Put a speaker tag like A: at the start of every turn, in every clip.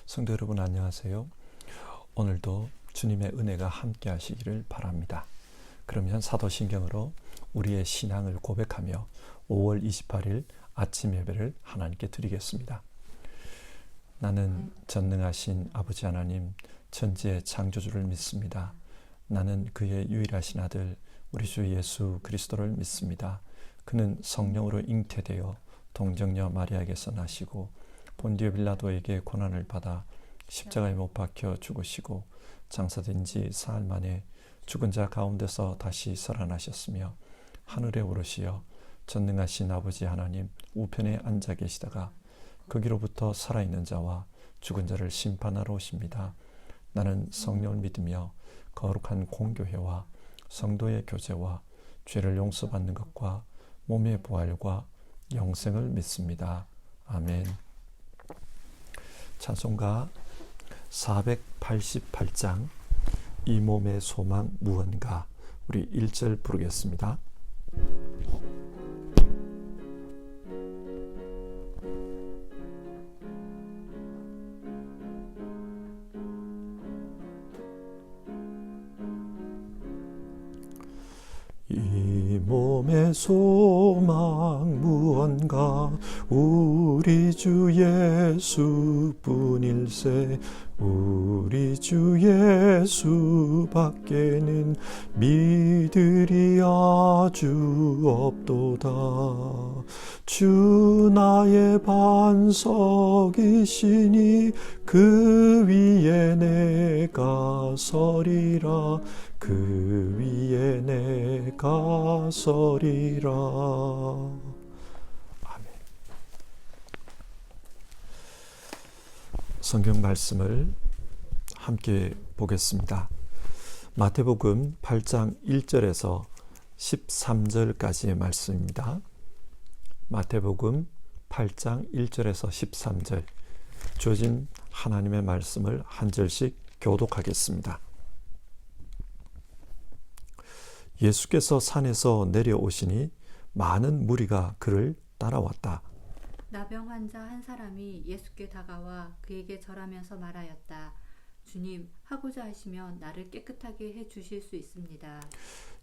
A: 성도 여러분 안녕하세요. 오늘도 주님의 은혜가 함께 하시기를 바랍니다. 그러면 사도신경으로 우리의 신앙을 고백하며 5월 28일 아침 예배를 하나님께 드리겠습니다. 나는 전능하신 아버지 하나님 천지의 창조주를 믿습니다. 나는 그의 유일하신 아들 우리 주 예수 그리스도를 믿습니다. 그는 성령으로 잉태되어 동정녀 마리아에게서 나시고 본디오 빌라도에게 고난을 받아 십자가에 못 박혀 죽으시고 장사된 지 사흘 만에 죽은 자 가운데서 다시 살아나셨으며 하늘에 오르시어 전능하신 아버지 하나님 우편에 앉아 계시다가 거기로부터 살아있는 자와 죽은 자를 심판하러 오십니다. 나는 성령을 믿으며 거룩한 공교회와 성도의 교제와 죄를 용서받는 것과 몸의 부활과 영생을 믿습니다. 아멘. 찬송가 488장 이 몸의 소망 무언가 우리 1절 부르겠습니다. 이 몸의 소망 무언가 우리 주 예수뿐일세 우리 주 예수 밖에는 믿으리 아주 없도다. 주 나의 반석이시니 그 위에 내가 서리라 그 위에 내가 서리라. 아멘. 성경 말씀을 함께 보겠습니다. 마태복음 8장 1절에서 13절까지의 말씀입니다. 마태복음 8장 1절에서 13절 주어진 하나님의 말씀을 한 절씩 교독하겠습니다. 예수께서 산에서 내려오시니 많은 무리가 그를 따라왔다.
B: 나병 환자 한 사람이 예수께 다가와 그에게 절하면서 말하였다. 주님, 하고자 하시면 나를 깨끗하게 해 주실 수 있습니다.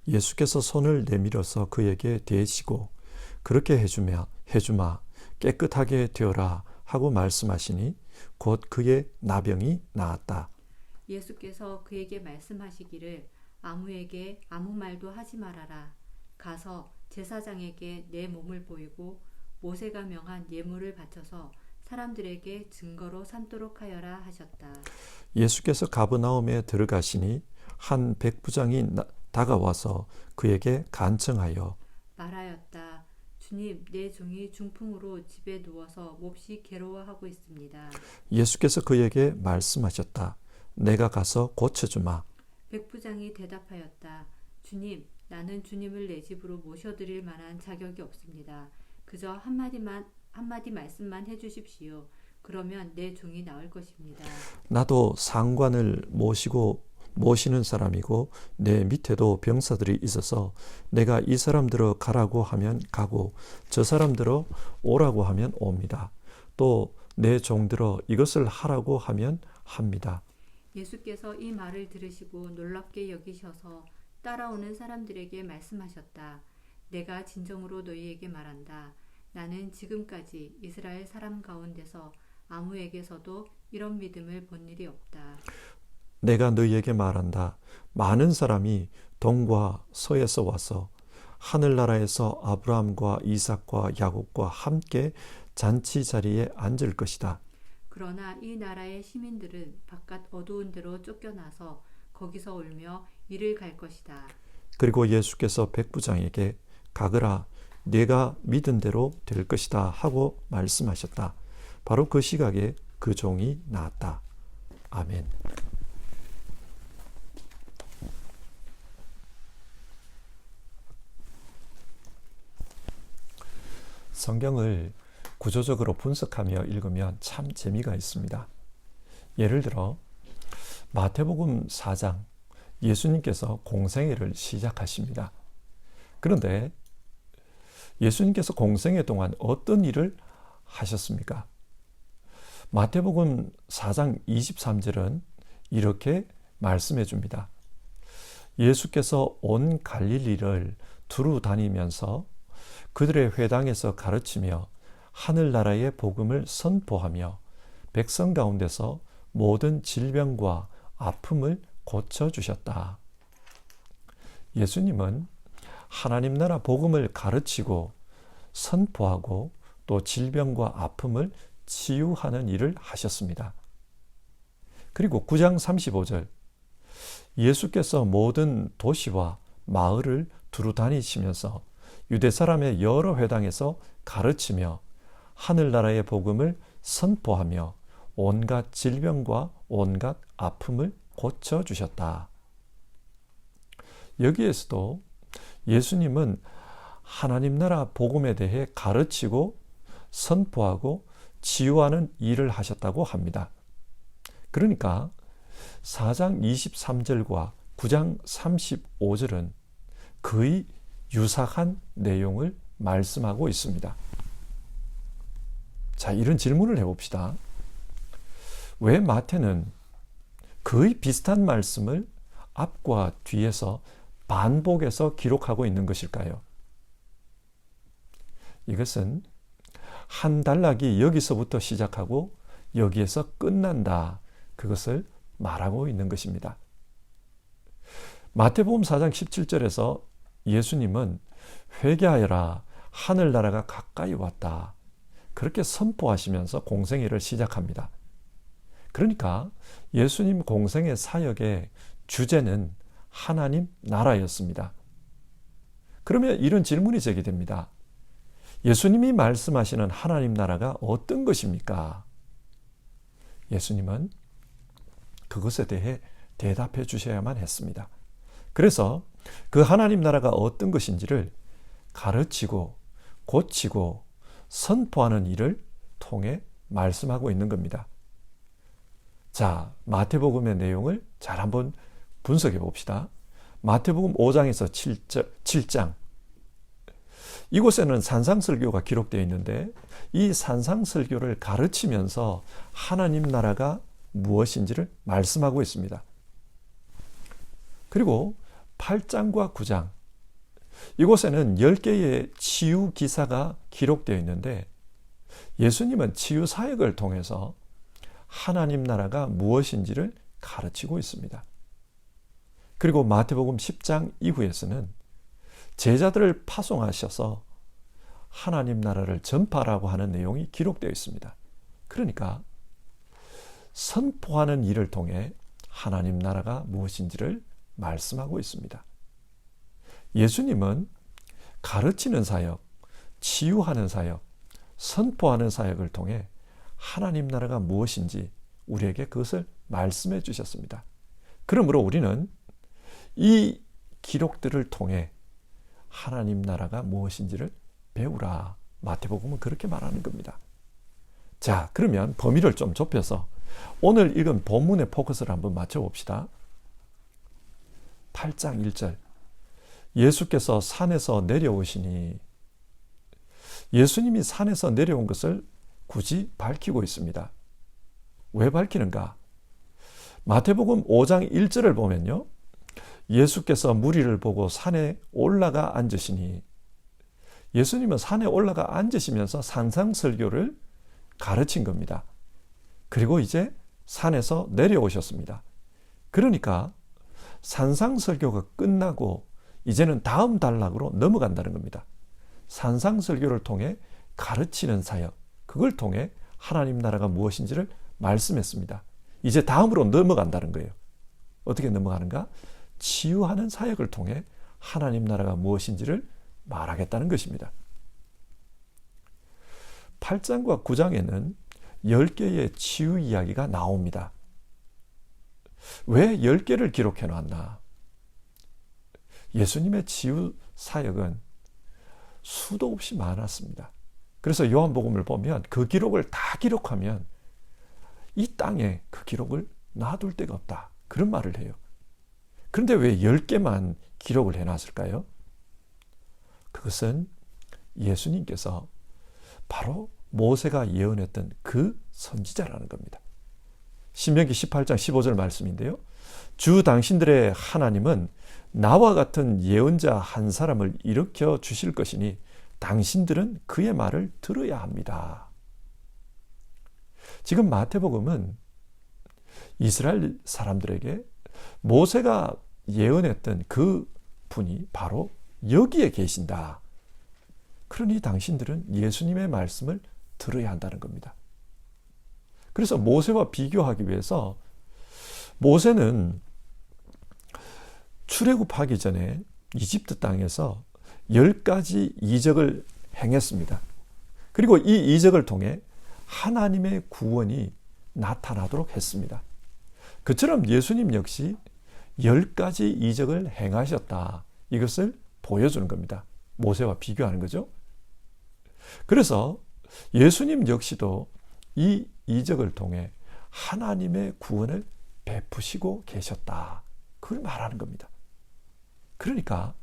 A: 예수께서 손을 내밀어서 그에게 대시고 그렇게 해주마 깨끗하게 되어라 하고 말씀하시니 곧 그의 나병이 나았다.
B: 예수께서 그에게 말씀하시기를 아무에게 아무 말도 하지 말아라. 가서 제사장에게 내 몸을 보이고 모세가 명한 예물을 바쳐서 사람들에게 증거로 삼도록 하여라 하셨다.
A: 예수께서 가버나움에 들어가시니 한 백부장이 다가와서 그에게 간청하여
B: 말하였다. 주님, 내 종이 중풍으로 집에 누워서 몹시 괴로워하고 있습니다.
A: 예수께서 그에게 말씀하셨다. 내가 가서 고쳐주마.
B: 백부장이 대답하였다. 주님, 나는 주님을 내 집으로 모셔드릴 만한 자격이 없습니다. 그저 한마디 말씀만 해주십시오. 그러면 내 종이 나을 것입니다.
A: 나도 상관을 모시는 사람이고 내 밑에도 병사들이 있어서 내가 이 사람들어 가라고 하면 가고 저 사람들어 오라고 하면 옵니다. 또 내 종들어 이것을 하라고 하면 합니다.
B: 예수께서 이 말을 들으시고 놀랍게 여기셔서 따라오는 사람들에게 말씀하셨다. 내가 진정으로 너희에게 말한다. 나는 지금까지 이스라엘 사람 가운데서 아무에게서도 이런 믿음을 본 일이 없다.
A: 내가 너희에게 말한다. 많은 사람이 동과 서에서 와서 하늘나라에서 아브라함과 이삭과 야곱과 함께 잔치 자리에 앉을 것이다.
B: 그러나 이 나라의 시민들은 바깥 어두운 데로 쫓겨나서 거기서 울며 이를 갈 것이다.
A: 그리고 예수께서 백부장에게 가거라 네가 믿은 대로 될 것이다 하고 말씀하셨다. 바로 그 시각에 그 종이 나았다. 아멘. 성경을 구조적으로 분석하며 읽으면 참 재미가 있습니다. 예를 들어 마태복음 4장 예수님께서 공생애를 시작하십니다. 그런데 예수님께서 공생애 동안 어떤 일을 하셨습니까? 마태복음 4장 23절은 이렇게 말씀해 줍니다. 예수께서 온 갈릴리를 두루 다니면서 그들의 회당에서 가르치며 하늘나라의 복음을 선포하며 백성 가운데서 모든 질병과 아픔을 고쳐주셨다. 예수님은 하나님 나라 복음을 가르치고 선포하고 또 질병과 아픔을 치유하는 일을 하셨습니다. 그리고 9장 35절 예수께서 모든 도시와 마을을 두루 다니시면서 유대 사람의 여러 회당에서 가르치며 하늘나라의 복음을 선포하며 온갖 질병과 온갖 아픔을 고쳐주셨다. 여기에서도 예수님은 하나님 나라 복음에 대해 가르치고 선포하고 치유하는 일을 하셨다고 합니다. 그러니까 4장 23절과 9장 35절은 거의 유사한 내용을 말씀하고 있습니다. 자, 이런 질문을 해봅시다. 왜 마태는 거의 비슷한 말씀을 앞과 뒤에서 반복해서 기록하고 있는 것일까요? 이것은 한 단락이 여기서부터 시작하고 여기에서 끝난다. 그것을 말하고 있는 것입니다. 마태복음 4장 17절에서 예수님은 회개하여라 하늘나라가 가까이 왔다. 그렇게 선포하시면서 공생애를 시작합니다. 그러니까 예수님 공생애 사역의 주제는 하나님 나라였습니다. 그러면 이런 질문이 제기됩니다. 예수님이 말씀하시는 하나님 나라가 어떤 것입니까? 예수님은 그것에 대해 대답해 주셔야만 했습니다. 그래서 그 하나님 나라가 어떤 것인지를 가르치고 고치고 선포하는 일을 통해 말씀하고 있는 겁니다. 자, 마태복음의 내용을 잘 한번 분석해 봅시다. 마태복음 5장에서 7장. 이곳에는 산상설교가 기록되어 있는데 이 산상설교를 가르치면서 하나님 나라가 무엇인지를 말씀하고 있습니다. 그리고 8장과 9장. 이곳에는 10개의 치유 기사가 기록되어 있는데 예수님은 치유 사역을 통해서 하나님 나라가 무엇인지를 가르치고 있습니다. 그리고 마태복음 10장 이후에서는 제자들을 파송하셔서 하나님 나라를 전파하라고 하는 내용이 기록되어 있습니다. 그러니까 선포하는 일을 통해 하나님 나라가 무엇인지를 말씀하고 있습니다. 예수님은 가르치는 사역, 치유하는 사역, 선포하는 사역을 통해 하나님 나라가 무엇인지 우리에게 그것을 말씀해 주셨습니다. 그러므로 우리는 이 기록들을 통해 하나님 나라가 무엇인지를 배우라. 마태복음은 그렇게 말하는 겁니다. 자, 그러면 범위를 좀 좁혀서 오늘 읽은 본문의 포커스를 한번 맞춰봅시다. 8장 1절 예수께서 산에서 내려오시니 예수님이 산에서 내려온 것을 굳이 밝히고 있습니다. 왜 밝히는가? 마태복음 5장 1절을 보면요. 예수께서 무리를 보고 산에 올라가 앉으시니 예수님은 산에 올라가 앉으시면서 산상설교를 가르친 겁니다. 그리고 이제 산에서 내려오셨습니다. 그러니까 산상설교가 끝나고 이제는 다음 단락으로 넘어간다는 겁니다. 산상설교를 통해 가르치는 사역, 그걸 통해 하나님 나라가 무엇인지를 말씀했습니다. 이제 다음으로 넘어간다는 거예요. 어떻게 넘어가는가? 치유하는 사역을 통해 하나님 나라가 무엇인지를 말하겠다는 것입니다. 8장과 9장에는 10개의 치유 이야기가 나옵니다. 왜 10개를 기록해 놨나? 예수님의 치유 사역은 수도 없이 많았습니다. 그래서 요한복음을 보면 그 기록을 다 기록하면 이 땅에 그 기록을 놔둘 데가 없다. 그런 말을 해요. 그런데 왜 10개만 기록을 해놨을까요? 그것은 예수님께서 바로 모세가 예언했던 그 선지자라는 겁니다. 신명기 18장 15절 말씀인데요. 주 당신들의 하나님은 나와 같은 예언자 한 사람을 일으켜 주실 것이니 당신들은 그의 말을 들어야 합니다. 지금 마태복음은 이스라엘 사람들에게 모세가 예언했던 그 분이 바로 여기에 계신다. 그러니 당신들은 예수님의 말씀을 들어야 한다는 겁니다. 그래서 모세와 비교하기 위해서 모세는 출애굽하기 전에 이집트 땅에서 10가지 이적을 행했습니다. 그리고 이 이적을 통해 하나님의 구원이 나타나도록 했습니다. 그처럼 예수님 역시 10가지 이적을 행하셨다. 이것을 보여주는 겁니다. 모세와 비교하는 거죠. 그래서 예수님 역시도 이 이적을 통해 하나님의 구원을 베푸시고 계셨다. 그걸 말하는 겁니다. 그러니까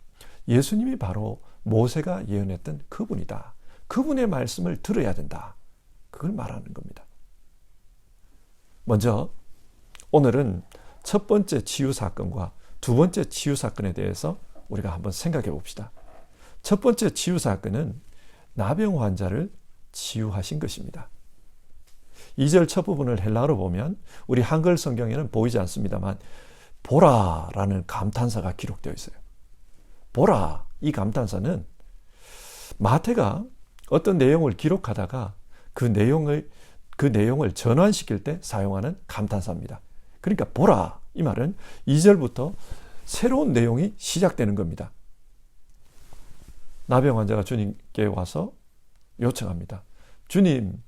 A: 예수님이 바로 모세가 예언했던 그분이다. 그분의 말씀을 들어야 된다. 그걸 말하는 겁니다. 먼저 오늘은 첫 번째 치유 사건과 두 번째 치유 사건에 대해서 우리가 한번 생각해 봅시다. 첫 번째 치유 사건은 나병 환자를 치유하신 것입니다. 2절 첫 부분을 헬라어로 보면 우리 한글 성경에는 보이지 않습니다만 보라라는 감탄사가 기록되어 있어요. 보라, 이 감탄사는 마태가 어떤 내용을 기록하다가 그 내용을 전환시킬 때 사용하는 감탄사입니다. 그러니까 보라, 이 말은 2절부터 새로운 내용이 시작되는 겁니다. 나병 환자가 주님께 와서 요청합니다. 주님,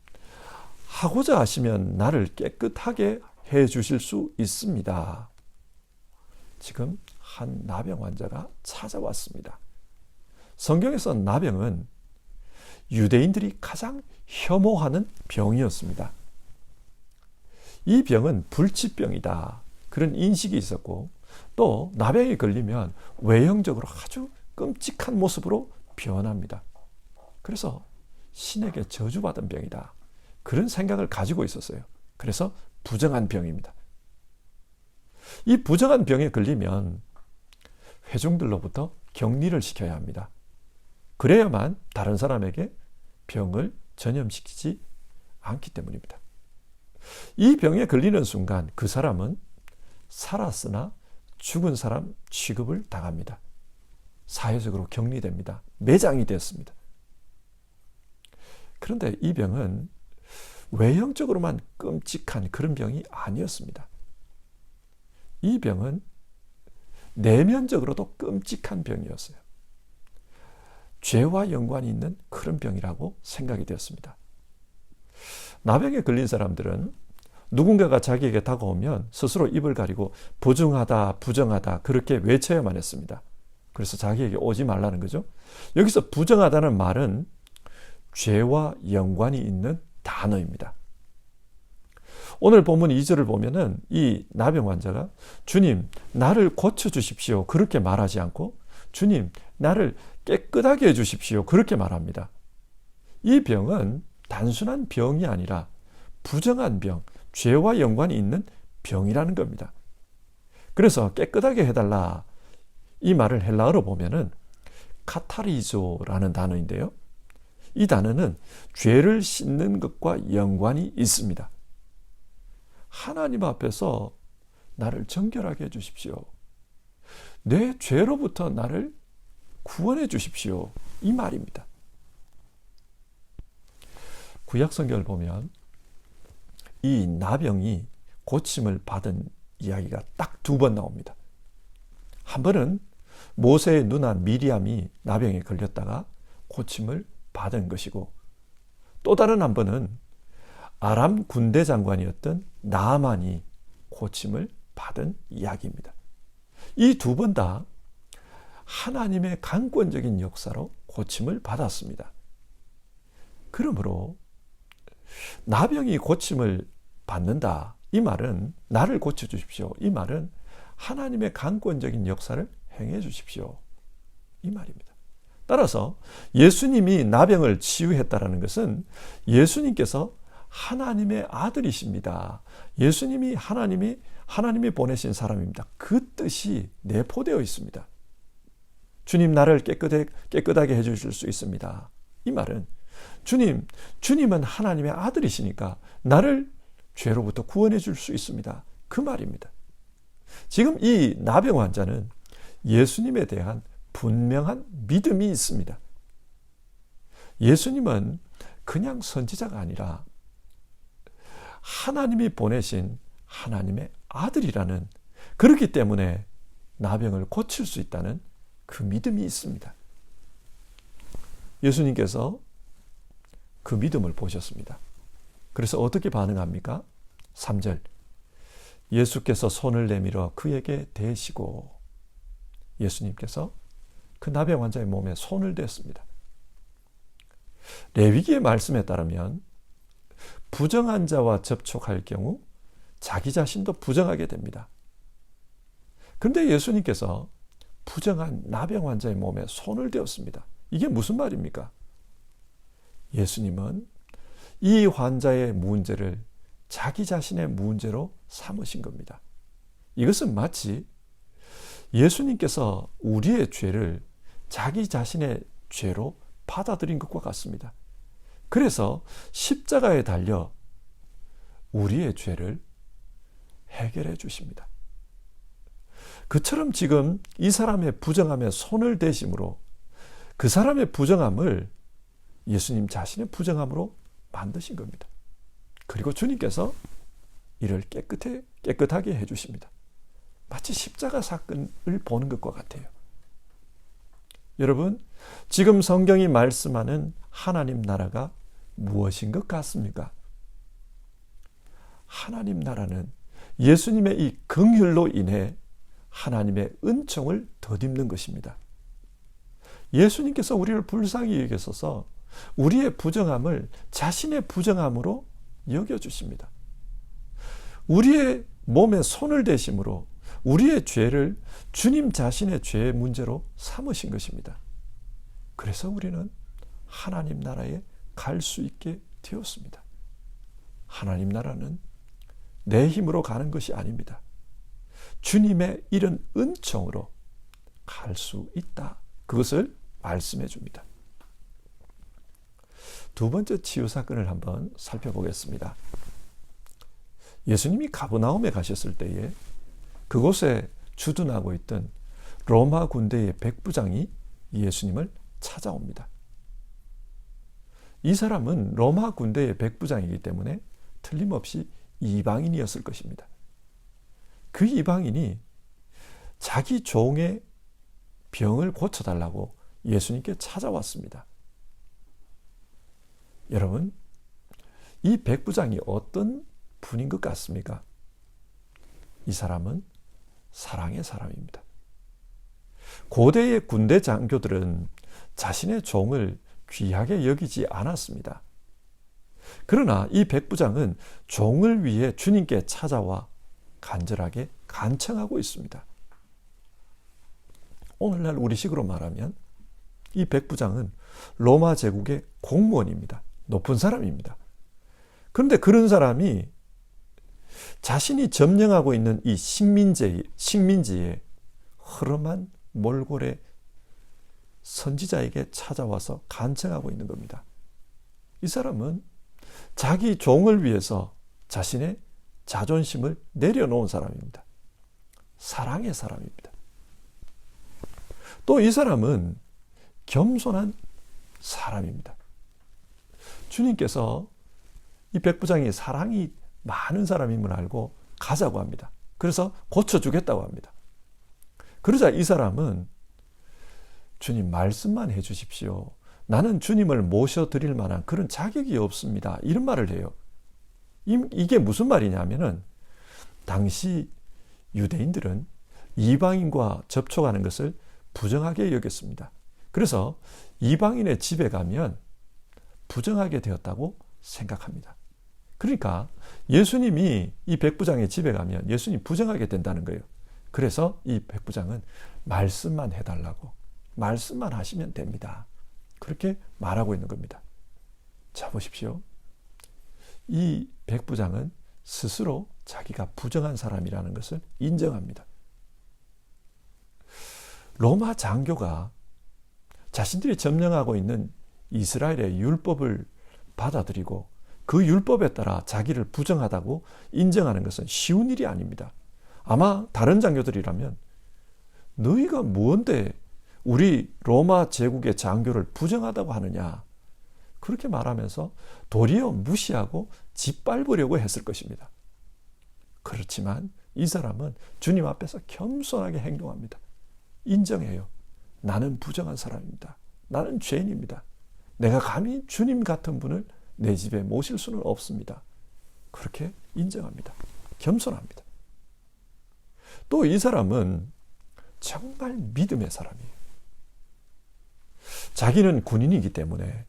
A: 하고자 하시면 나를 깨끗하게 해 주실 수 있습니다. 지금 한 나병 환자가 찾아왔습니다. 성경에서 나병은 유대인들이 가장 혐오하는 병이었습니다. 이 병은 불치병이다. 그런 인식이 있었고 또 나병에 걸리면 외형적으로 아주 끔찍한 모습으로 변합니다. 그래서 신에게 저주받은 병이다. 그런 생각을 가지고 있었어요. 그래서 부정한 병입니다. 이 부정한 병에 걸리면 회중들로부터 격리를 시켜야 합니다. 그래야만 다른 사람에게 병을 전염시키지 않기 때문입니다. 이 병에 걸리는 순간 그 사람은 살았으나 죽은 사람 취급을 당합니다. 사회적으로 격리됩니다. 매장이 됐습니다. 그런데 이 병은 외형적으로만 끔찍한 그런 병이 아니었습니다. 이 병은 내면적으로도 끔찍한 병이었어요. 죄와 연관이 있는 그런 병이라고 생각이 되었습니다. 나병에 걸린 사람들은 누군가가 자기에게 다가오면 스스로 입을 가리고 부정하다, 부정하다 그렇게 외쳐야만 했습니다. 그래서 자기에게 오지 말라는 거죠. 여기서 부정하다는 말은 죄와 연관이 있는 단어입니다. 오늘 본문 2절을 보면은 이 나병 환자가 주님, 나를 고쳐주십시오. 그렇게 말하지 않고 주님, 나를 깨끗하게 해주십시오. 그렇게 말합니다. 이 병은 단순한 병이 아니라 부정한 병, 죄와 연관이 있는 병이라는 겁니다. 그래서 깨끗하게 해달라. 이 말을 헬라어로 보면은 카타리조라는 단어인데요. 이 단어는 죄를 씻는 것과 연관이 있습니다. 하나님 앞에서 나를 정결하게 해주십시오. 내 죄로부터 나를 구원해 주십시오. 이 말입니다. 구약성경을 보면 이 나병이 고침을 받은 이야기가 딱 2번 나옵니다. 한 번은 모세의 누나 미리암이 나병에 걸렸다가 고침을 받은 것이고 또 다른 한 번은 아람 군대 장관이었던 나아만이 고침을 받은 이야기입니다. 이 2번 다 하나님의 강권적인 역사로 고침을 받았습니다. 그러므로 나병이 고침을 받는다. 이 말은 나를 고쳐주십시오. 이 말은 하나님의 강권적인 역사를 행해 주십시오. 이 말입니다. 따라서 예수님이 나병을 치유했다라는 것은 예수님께서 하나님의 아들이십니다. 예수님이 하나님이 보내신 사람입니다. 그 뜻이 내포되어 있습니다. 주님 나를 깨끗하게 해주실 수 있습니다. 이 말은 주님은 하나님의 아들이시니까 나를 죄로부터 구원해 줄 수 있습니다. 그 말입니다. 지금 이 나병 환자는 예수님에 대한 분명한 믿음이 있습니다. 예수님은 그냥 선지자가 아니라 하나님이 보내신 하나님의 아들이라는, 그렇기 때문에 나병을 고칠 수 있다는 그 믿음이 있습니다. 예수님께서 그 믿음을 보셨습니다. 그래서 어떻게 반응합니까? 3절, 예수께서 손을 내밀어 그에게 대시고, 예수님께서 그 나병 환자의 몸에 손을 댔습니다. 레위기의 말씀에 따르면 부정한 자와 접촉할 경우 자기 자신도 부정하게 됩니다. 그런데 예수님께서 부정한 나병 환자의 몸에 손을 대었습니다. 이게 무슨 말입니까? 예수님은 이 환자의 문제를 자기 자신의 문제로 삼으신 겁니다. 이것은 마치 예수님께서 우리의 죄를 자기 자신의 죄로 받아들인 것과 같습니다. 그래서 십자가에 달려 우리의 죄를 해결해 주십니다. 그처럼 지금 이 사람의 부정함에 손을 대심으로 그 사람의 부정함을 예수님 자신의 부정함으로 만드신 겁니다. 그리고 주님께서 이를 깨끗하게 해주십니다. 마치 십자가 사건을 보는 것과 같아요. 여러분, 지금 성경이 말씀하는 하나님 나라가 무엇인 것 같습니까? 하나님 나라는 예수님의 이 긍휼로 인해 하나님의 은총을 덧입는 것입니다. 예수님께서 우리를 불쌍히 여기셔서 우리의 부정함을 자신의 부정함으로 여겨주십니다. 우리의 몸에 손을 대심으로 우리의 죄를 주님 자신의 죄의 문제로 삼으신 것입니다. 그래서 우리는 하나님 나라에 갈 수 있게 되었습니다. 하나님 나라는 내 힘으로 가는 것이 아닙니다. 주님의 이런 은총으로 갈 수 있다. 그것을 말씀해 줍니다. 두 번째 치유 사건을 한번 살펴보겠습니다. 예수님이 가버나움에 가셨을 때에 그곳에 주둔하고 있던 로마 군대의 백부장이 예수님을 찾아옵니다. 이 사람은 로마 군대의 백부장이기 때문에 틀림없이 이방인이었을 것입니다. 그 이방인이 자기 종의 병을 고쳐달라고 예수님께 찾아왔습니다. 여러분, 이 백부장이 어떤 분인 것 같습니까? 이 사람은 사랑의 사람입니다. 고대의 군대 장교들은 자신의 종을 귀하게 여기지 않았습니다. 그러나 이 백부장은 종을 위해 주님께 찾아와 간절하게 간청하고 있습니다. 오늘날 우리식으로 말하면 이 백부장은 로마 제국의 공무원입니다. 높은 사람입니다. 그런데 그런 사람이 자신이 점령하고 있는 이 식민지의 허름한 몰골의 선지자에게 찾아와서 간청하고 있는 겁니다. 이 사람은 자기 종을 위해서 자신의 자존심을 내려놓은 사람입니다. 사랑의 사람입니다. 또 이 사람은 겸손한 사람입니다. 주님께서 이 백부장이 사랑이 많은 사람임을 알고 가자고 합니다. 그래서 고쳐주겠다고 합니다. 그러자 이 사람은 주님 말씀만 해주십시오. 나는 주님을 모셔드릴 만한 그런 자격이 없습니다. 이런 말을 해요. 이게 무슨 말이냐면은 당시 유대인들은 이방인과 접촉하는 것을 부정하게 여겼습니다. 그래서 이방인의 집에 가면 부정하게 되었다고 생각합니다. 그러니까 예수님이 이 백부장의 집에 가면 예수님이 부정하게 된다는 거예요. 그래서 이 백부장은 말씀만 해달라고, 말씀만 하시면 됩니다. 그렇게 말하고 있는 겁니다. 자, 보십시오. 이 백부장은 스스로 자기가 부정한 사람이라는 것을 인정합니다. 로마 장교가 자신들이 점령하고 있는 이스라엘의 율법을 받아들이고 그 율법에 따라 자기를 부정하다고 인정하는 것은 쉬운 일이 아닙니다. 아마 다른 장교들이라면 너희가 뭔데 우리 로마 제국의 장교를 부정하다고 하느냐, 그렇게 말하면서 도리어 무시하고 짓밟으려고 했을 것입니다. 그렇지만 이 사람은 주님 앞에서 겸손하게 행동합니다. 인정해요. 나는 부정한 사람입니다. 나는 죄인입니다. 내가 감히 주님 같은 분을 내 집에 모실 수는 없습니다. 그렇게 인정합니다. 겸손합니다. 또 이 사람은 정말 믿음의 사람이에요. 자기는 군인이기 때문에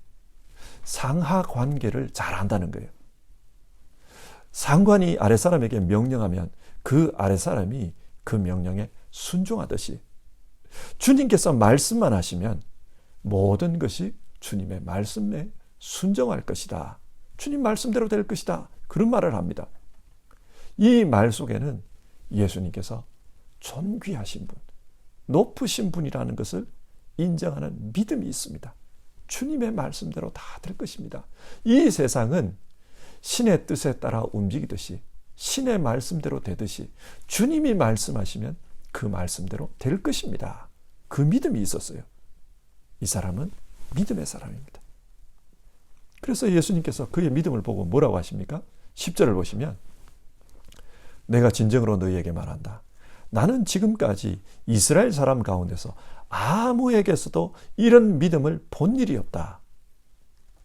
A: 상하 관계를 잘 안다는 거예요. 상관이 아랫사람에게 명령하면 그 아랫사람이 그 명령에 순종하듯이 주님께서 말씀만 하시면 모든 것이 주님의 말씀에 순종할 것이다. 주님 말씀대로 될 것이다. 그런 말을 합니다. 이 말 속에는 예수님께서 존귀하신 분, 높으신 분이라는 것을 인정하는 믿음이 있습니다. 주님의 말씀대로 다 될 것입니다. 이 세상은 신의 뜻에 따라 움직이듯이 신의 말씀대로 되듯이 주님이 말씀하시면 그 말씀대로 될 것입니다. 그 믿음이 있었어요. 이 사람은 믿음의 사람입니다. 그래서 예수님께서 그의 믿음을 보고 뭐라고 하십니까? 10절을 보시면 내가 진정으로 너희에게 말한다. 나는 지금까지 이스라엘 사람 가운데서 아무에게서도 이런 믿음을 본 일이 없다.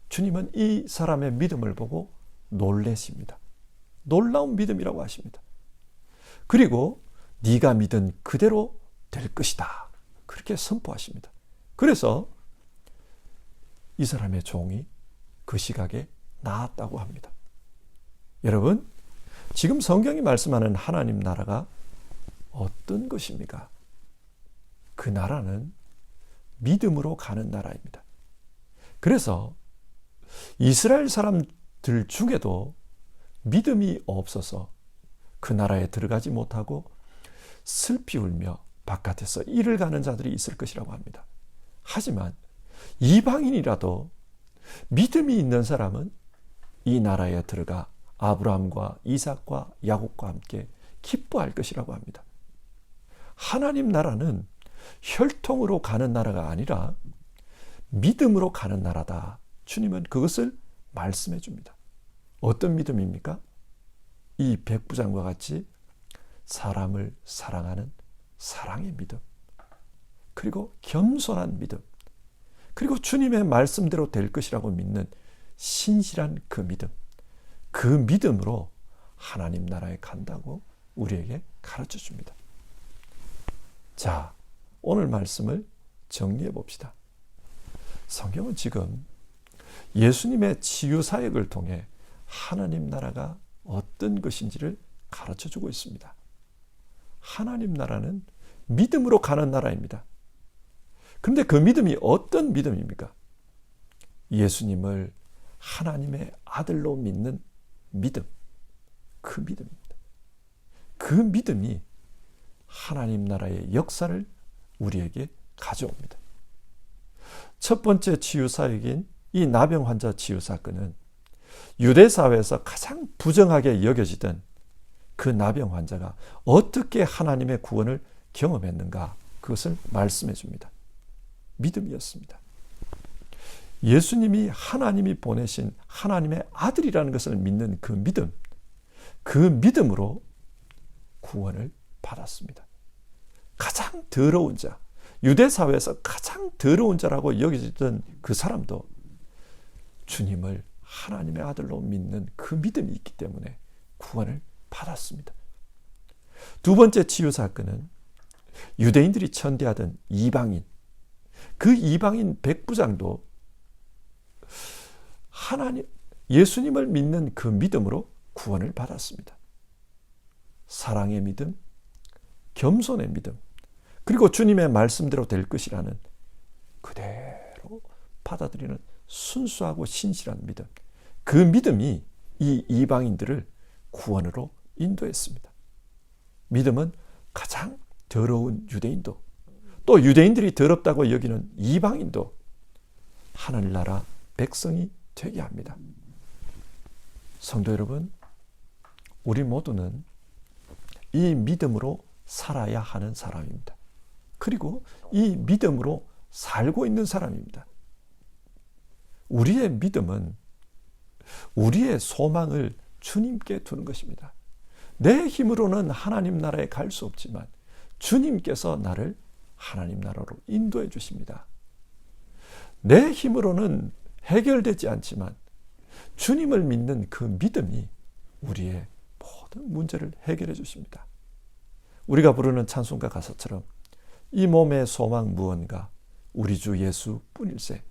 A: 주님은 이 사람의 믿음을 보고 놀라십니다. 놀라운 믿음이라고 하십니다. 그리고 네가 믿은 그대로 될 것이다. 그렇게 선포하십니다. 그래서 이 사람의 종이 그 시각에 나았다고 합니다. 여러분, 지금 성경이 말씀하는 하나님 나라가 어떤 것입니까? 그 나라는 믿음으로 가는 나라입니다. 그래서 이스라엘 사람들 중에도 믿음이 없어서 그 나라에 들어가지 못하고 슬피 울며 바깥에서 일을 가는 자들이 있을 것이라고 합니다. 하지만 이방인이라도 믿음이 있는 사람은 이 나라에 들어가 아브라함과 이삭과 야곱과 함께 기뻐할 것이라고 합니다. 하나님 나라는 혈통으로 가는 나라가 아니라 믿음으로 가는 나라다. 주님은 그것을 말씀해 줍니다. 어떤 믿음입니까? 이 백부장과 같이 사람을 사랑하는 사랑의 믿음, 그리고 겸손한 믿음, 그리고 주님의 말씀대로 될 것이라고 믿는 신실한 그 믿음, 그 믿음으로 하나님 나라에 간다고 우리에게 가르쳐 줍니다. 자, 오늘 말씀을 정리해 봅시다. 성경은 지금 예수님의 치유 사역을 통해 하나님 나라가 어떤 것인지를 가르쳐 주고 있습니다. 하나님 나라는 믿음으로 가는 나라입니다. 그런데 그 믿음이 어떤 믿음입니까? 예수님을 하나님의 아들로 믿는 믿음, 그 믿음입니다. 그 믿음이 하나님 나라의 역사를 우리에게 가져옵니다. 첫 번째 치유 사역인 이 나병 환자 치유 사건은 유대 사회에서 가장 부정하게 여겨지던 그 나병 환자가 어떻게 하나님의 구원을 경험했는가, 그것을 말씀해 줍니다. 믿음이었습니다. 예수님이 하나님이 보내신 하나님의 아들이라는 것을 믿는 그 믿음, 그 믿음으로 구원을 받았습니다. 가장 더러운 자, 유대 사회에서 가장 더러운 자라고 여겨지던 그 사람도 주님을 하나님의 아들로 믿는 그 믿음이 있기 때문에 구원을 받았습니다. 두 번째 치유 사건은 유대인들이 천대하던 이방인, 그 이방인 백부장도 예수님을 믿는 그 믿음으로 구원을 받았습니다. 사랑의 믿음, 겸손의 믿음, 그리고 주님의 말씀대로 될 것이라는 그대로 받아들이는 순수하고 신실한 믿음, 그 믿음이 이 이방인들을 구원으로 인도했습니다. 믿음은 가장 더러운 유대인도, 또 유대인들이 더럽다고 여기는 이방인도 하늘나라 백성이 되게 합니다. 성도 여러분, 우리 모두는 이 믿음으로 살아야 하는 사람입니다. 그리고 이 믿음으로 살고 있는 사람입니다. 우리의 믿음은 우리의 소망을 주님께 두는 것입니다. 내 힘으로는 하나님 나라에 갈 수 없지만 주님께서 나를 하나님 나라로 인도해 주십니다. 내 힘으로는 해결되지 않지만 주님을 믿는 그 믿음이 우리의 모든 문제를 해결해 주십니다. 우리가 부르는 찬송가 가사처럼 이 몸의 소망 무언가 우리 주 예수 뿐일세.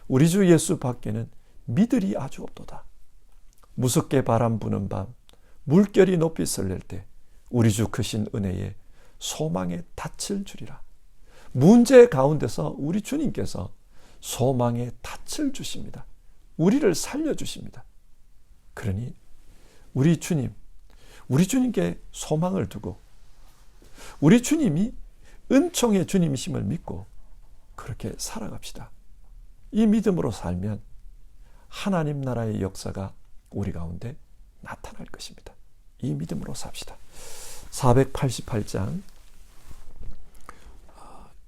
A: 우리 주 예수 밖에는 믿으리 아주 없도다. 무섭게 바람 부는 밤 물결이 높이 설렐 때 우리 주 크신 은혜에 소망에 닻을 주리라. 문제 가운데서 우리 주님께서 소망에 닻을 주십니다. 우리를 살려주십니다. 그러니 우리 주님께 소망을 두고 우리 주님이 은총의 주님이심을 믿고 그렇게 살아갑시다. 이 믿음으로 살면 하나님 나라의 역사가 우리 가운데 나타날 것입니다. 이 믿음으로 삽시다. 488장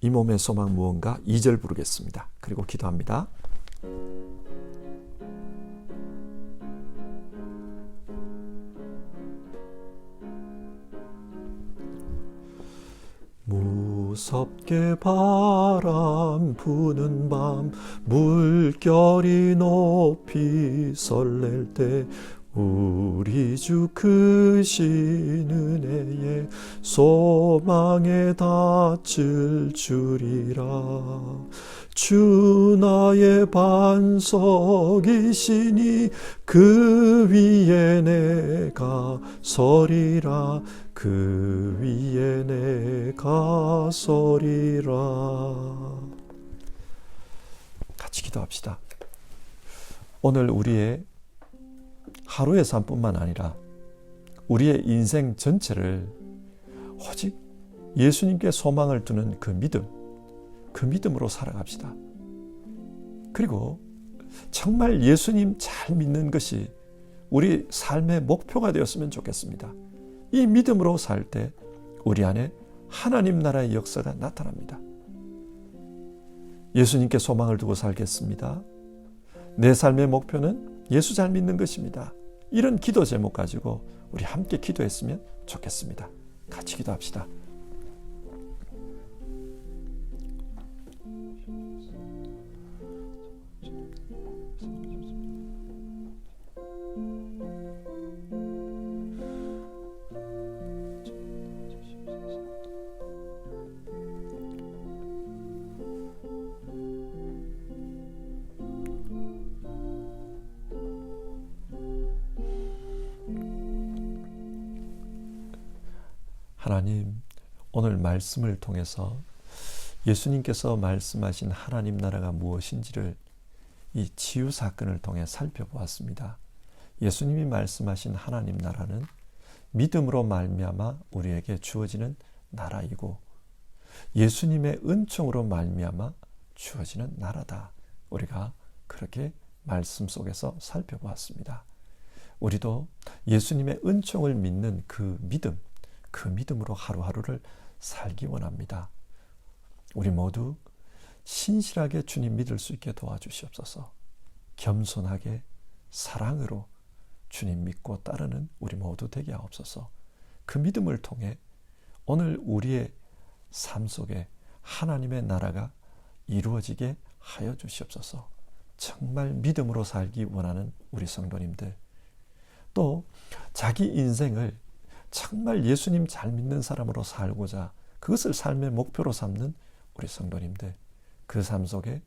A: 이 몸의 소망 무언가 2절 부르겠습니다. 그리고 기도합니다. 무섭게 바람 부는 밤 물결이 높이 설렐 때 우리 주 크신 은혜에 소망에 닻을 주리라. 주 나의 반석이시니 그 위에 내가 서리라. 그 위에 내가 서리라. 같이 기도합시다. 오늘 우리의 하루의 삶뿐만 아니라 우리의 인생 전체를 오직 예수님께 소망을 두는 그 믿음으로 살아갑시다. 그리고 정말 예수님 잘 믿는 것이 우리 삶의 목표가 되었으면 좋겠습니다. 이 믿음으로 살 때 우리 안에 하나님 나라의 역사가 나타납니다. 예수님께 소망을 두고 살겠습니다. 내 삶의 목표는 예수 잘 믿는 것입니다. 이런 기도 제목 가지고 우리 함께 기도했으면 좋겠습니다. 같이 기도합시다. 하나님, 오늘 말씀을 통해서 예수님께서 말씀하신 하나님 나라가 무엇인지를 이 치유 사건을 통해 살펴보았습니다. 예수님이 말씀하신 하나님 나라는 믿음으로 말미암아 우리에게 주어지는 나라이고 예수님의 은총으로 말미암아 주어지는 나라다. 우리가 그렇게 말씀 속에서 살펴보았습니다. 우리도 예수님의 은총을 믿는 그 믿음으로 하루하루를 살기 원합니다. 우리 모두 신실하게 주님 믿을 수 있게 도와주시옵소서. 겸손하게 사랑으로 주님 믿고 따르는 우리 모두 되게 하옵소서. 그 믿음을 통해 오늘 우리의 삶 속에 하나님의 나라가 이루어지게 하여 주시옵소서. 정말 믿음으로 살기 원하는 우리 성도님들, 또 자기 인생을 정말 예수님 잘 믿는 사람으로 살고자 그것을 삶의 목표로 삼는 우리 성도님들, 그 삶 속에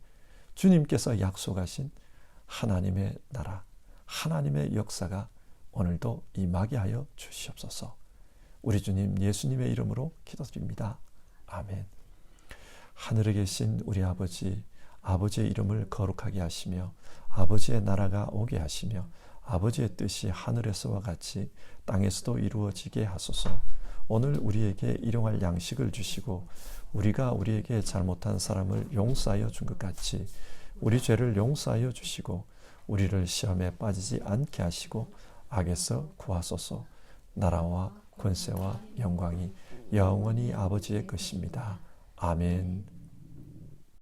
A: 주님께서 약속하신 하나님의 나라, 하나님의 역사가 오늘도 임하게 하여 주시옵소서. 우리 주님 예수님의 이름으로 기도드립니다. 아멘. 하늘에 계신 우리 아버지의 이름을 거룩하게 하시며 아버지의 나라가 오게 하시며 아버지의 뜻이 하늘에서와 같이 땅에서도 이루어지게 하소서. 오늘 우리에게 일용할 양식을 주시고 우리가 우리에게 잘못한 사람을 용서하여 준 것 같이 우리 죄를 용서하여 주시고 우리를 시험에 빠지지 않게 하시고 악에서 구하소서. 나라와 권세와 영광이 영원히 아버지의 것입니다. 아멘.